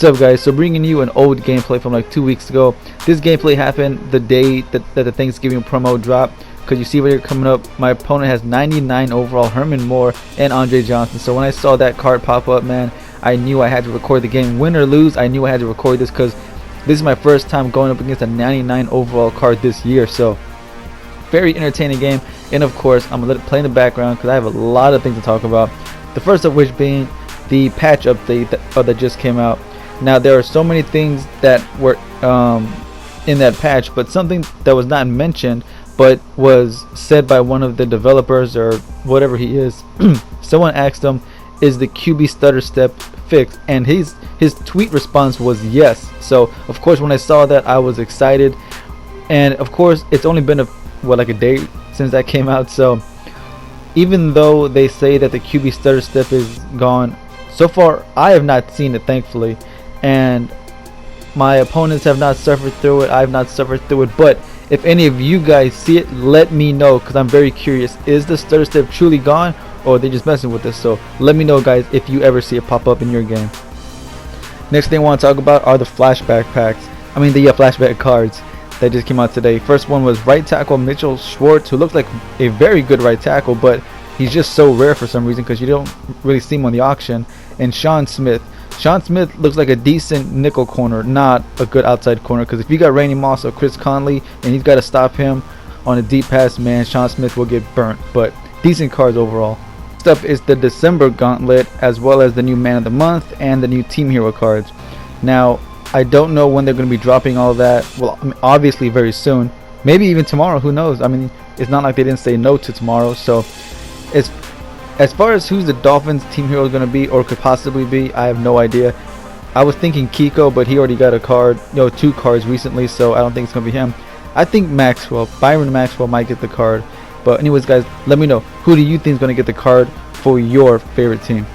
What's up, guys? So bringing you an old gameplay from like 2 weeks ago. This gameplay happened the day that the Thanksgiving promo dropped, because you see right here coming up, my opponent has 99 overall Herman Moore and Andre Johnson. So when I saw that card pop up, man, I knew I had to record the game. Win or lose, I knew I had to record this because this is my first time going up against a 99 overall card this year. So very entertaining game, and of course I'm gonna let it play in the background because I have a lot of things to talk about. The first of which being the patch update that just came out. Now there are so many things that were in that patch, but something that was not mentioned but was said by one of the developers or whatever he is. Someone asked him, is the QB stutter step fixed? And his tweet response was yes. So of course when I saw that, I was excited, and of course it's only been like a day since that came out. So even though they say that the QB stutter step is gone, so far I have not seen it, thankfully, and my opponents have not suffered through it. I have not suffered through it. But if any of you guys see it, let me know, because I'm very curious. Is the stutter step truly gone, or are they just messing with this? So let me know, guys, if you ever see it pop up in your game. Next thing I want to talk about are the flashback packs. I mean the flashback cards that just came out today. First one was right tackle Mitchell Schwartz, who looks like a very good right tackle, but he's just so rare for some reason because you don't really see him on the auction. And Sean Smith. Sean Smith looks like a decent nickel corner, not a good outside corner, because if you got Randy Moss or Chris Conley and he's got to stop him on a deep pass, man, Sean Smith will get burnt. But decent cards overall. Next up is the December gauntlet, as well as the new Man of the Month and the new Team Hero cards. Now I don't know when they're going to be dropping all of that. Well, I mean, obviously very soon, maybe even tomorrow, who knows. I mean, it's not like they didn't say no to tomorrow. So as far as who's the Dolphins team hero is going to be or could possibly be, I have no idea. I was thinking Kiko, but he already got a card, two cards recently, so I don't think it's going to be him. I think Byron Maxwell might get the card. But anyways, guys, let me know, who do you think is going to get the card for your favorite team?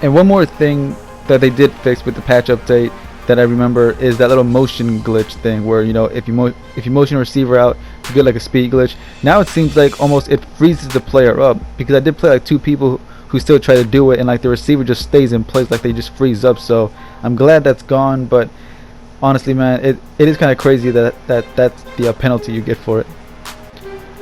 And one more thing that they did fix with the patch update that I remember is that little motion glitch thing where, if you motion a receiver out, you get like a speed glitch. Now it seems like almost it freezes the player up, because I did play like two people who still try to do it, and like the receiver just stays in place, like they just freeze up. So I'm glad that's gone, but honestly, man, it is kind of crazy that's the penalty you get for it.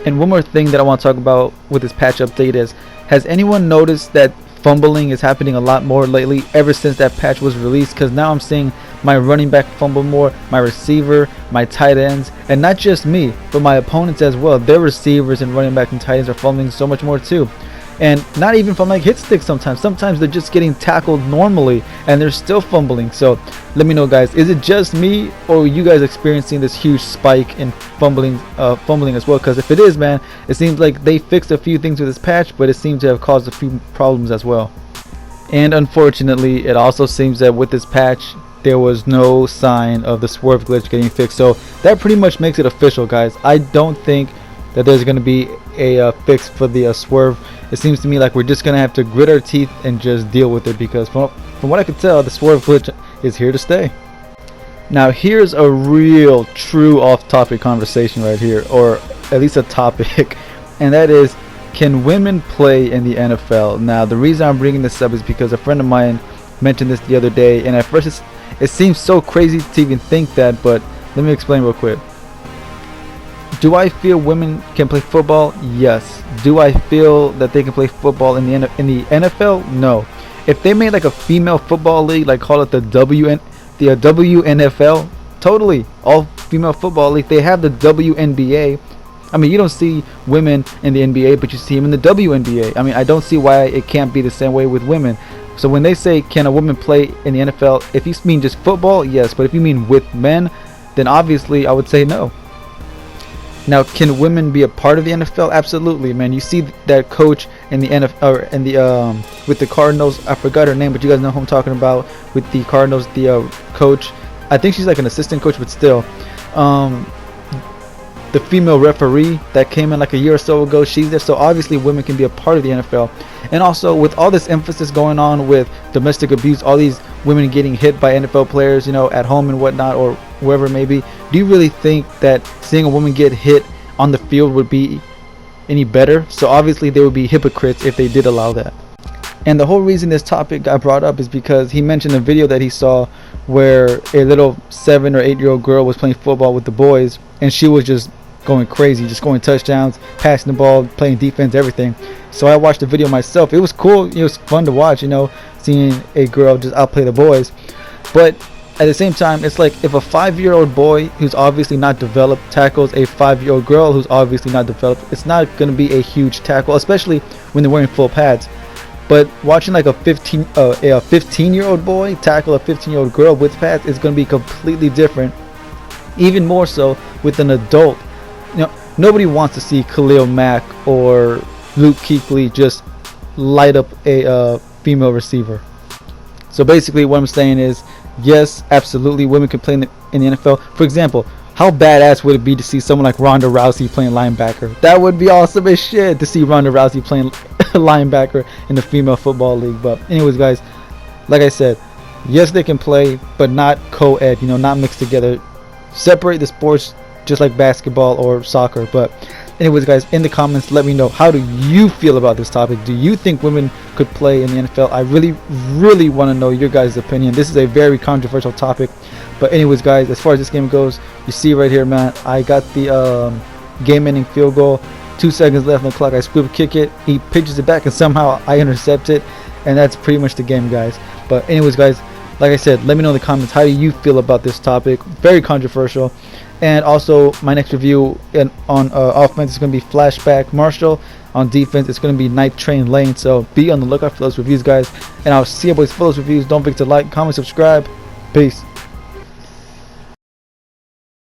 And one more thing that I want to talk about with this patch update is, has anyone noticed that fumbling is happening a lot more lately ever since that patch was released? Because now I'm seeing my running back fumble more, my receiver, my tight ends, and not just me, but my opponents as well. Their receivers and running back and tight ends are fumbling so much more too. And not even from like hit sticks sometimes they're just getting tackled normally and they're still fumbling. So let me know, guys, is it just me, or are you guys experiencing this huge spike in fumbling as well? Because if it is, man, it seems like they fixed a few things with this patch, but it seems to have caused a few problems as well. And unfortunately, it also seems that with this patch there was no sign of the swerve glitch getting fixed. So that pretty much makes it official, guys. I don't think that there's going to be a fix for the swerve. It seems to me like we're just going to have to grit our teeth and just deal with it, because from what I could tell, the swerve glitch is here to stay. Now here's a real true off-topic conversation right here, or at least a topic, and that is, can women play in the NFL? Now the reason I'm bringing this up is because a friend of mine mentioned this the other day, and at first it seems so crazy to even think that, but let me explain real quick. Do I feel women can play football? Yes. Do I feel that they can play football in the NFL? No. If they made like a female football league, like call it the WNFL, totally, all female football league. They have the WNBA. I mean, you don't see women in the NBA, but you see them in the WNBA. I mean, I don't see why it can't be the same way with women. So when they say, can a woman play in the NFL, if you mean just football, yes. But if you mean with men, then obviously I would say no. Now, can women be a part of the NFL? Absolutely, man. You see that coach in the NFL, or in the with the Cardinals. I forgot her name, but you guys know who I'm talking about. With the Cardinals, the coach. I think she's like an assistant coach, but still. The female referee that came in like a year or so ago, she's there. So obviously women can be a part of the NFL. And also with all this emphasis going on with domestic abuse, all these women getting hit by NFL players, at home and whatnot, or wherever it may be, do you really think that seeing a woman get hit on the field would be any better? So obviously they would be hypocrites if they did allow that. And the whole reason this topic got brought up is because he mentioned a video that he saw where a little 7 or 8-year-old girl was playing football with the boys, and she was just going crazy, just scoring touchdowns, passing the ball, playing defense, everything. So I watched the video myself. It was cool. It was fun to watch, seeing a girl just outplay the boys. But at the same time, it's like if a 5-year-old boy who's obviously not developed tackles a 5-year-old girl who's obviously not developed, it's not going to be a huge tackle, especially when they're wearing full pads. But watching like a 15-year-old boy tackle a 15-year-old girl with pads is going to be completely different. Even more so with an adult. Nobody wants to see Khalil Mack or Luke Kuechly just light up a female receiver. So basically what I'm saying is, yes, absolutely, women can play in the NFL. For example, how badass would it be to see someone like Ronda Rousey playing linebacker? That would be awesome as shit to see Ronda Rousey playing linebacker in the female football league. But anyways, guys, like I said, yes, they can play, but not co-ed, not mixed together. Separate the sports just like basketball or soccer. But anyways, guys, in the comments, let me know, how do you feel about this topic? Do you think women could play in the NFL? I really want to know your guys' opinion. This is a very controversial topic. But anyways, guys, as far as this game goes, you see right here, man, I got the game-ending field goal. 2 seconds left on the clock. I scoop kick it. He pitches it back, and somehow I intercept it. And that's pretty much the game, guys. But anyways, guys, like I said, let me know in the comments, how do you feel about this topic? Very controversial. And also, my next review on offense is going to be Flashback Marshall. On defense, it's going to be Night Train Lane. So be on the lookout for those reviews, guys. And I'll see you boys for those reviews. Don't forget to like, comment, subscribe. Peace.